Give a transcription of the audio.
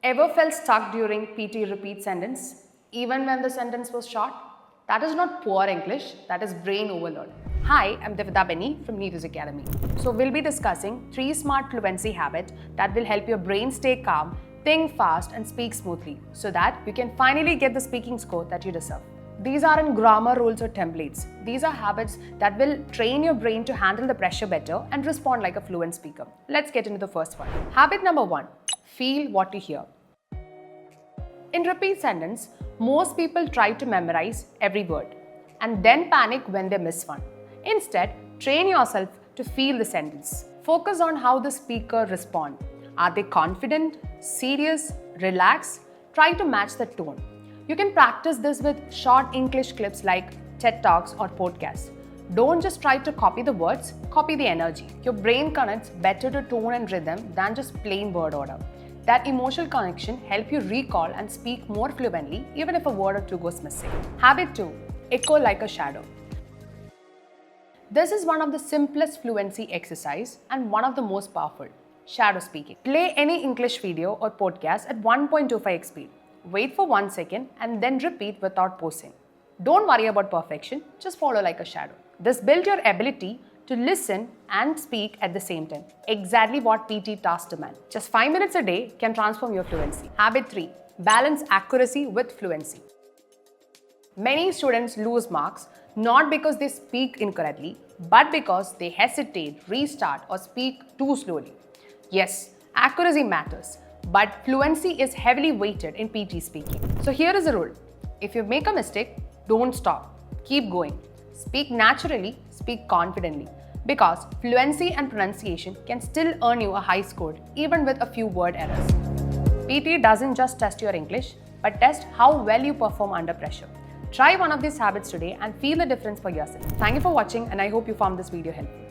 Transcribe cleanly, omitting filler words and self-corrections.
Ever felt stuck during PT repeat sentence, even when the sentence was short? That is not poor English, that is brain overload. Hi, I'm Devada Benny from Needus Academy. So we'll be discussing 3 smart fluency habits that will help your brain stay calm, think fast and speak smoothly so that you can finally get the speaking score that you deserve. These aren't grammar rules or templates. These are habits that will train your brain to handle the pressure better and respond like a fluent speaker. Let's get into the first one. Habit number 1, feel what you hear. In repeat sentence, most people try to memorize every word and then panic when they miss one. Instead, train yourself to feel the sentence. Focus on how the speaker responds. Are they confident, serious, relaxed? Try to match the tone. You can practice this with short English clips like TED Talks or podcasts. Don't just try to copy the words, copy the energy. Your brain connects better to tone and rhythm than just plain word order. That emotional connection helps you recall and speak more fluently even if a word or two goes missing. Habit 2, echo like a shadow. This is one of the simplest fluency exercise and one of the most powerful, shadow speaking. Play any English video or podcast at 1.25x speed. Wait for 1 second and then repeat without pausing. Don't worry about perfection, just follow like a shadow. This builds your ability to listen and speak at the same time. Exactly what PT tasks demand. Just 5 minutes a day can transform your fluency. Habit 3, balance accuracy with fluency. Many students lose marks not because they speak incorrectly, but because they hesitate, restart, or speak too slowly. Yes, accuracy matters, but fluency is heavily weighted in PT speaking. So here is the rule. If you make a mistake, don't stop. Keep going. Speak naturally, speak confidently, because fluency and pronunciation can still earn you a high score even with a few word errors. PT doesn't just test your English, but test how well you perform under pressure. Try one of these habits today and feel the difference for yourself. Thank you for watching and I hope you found this video helpful.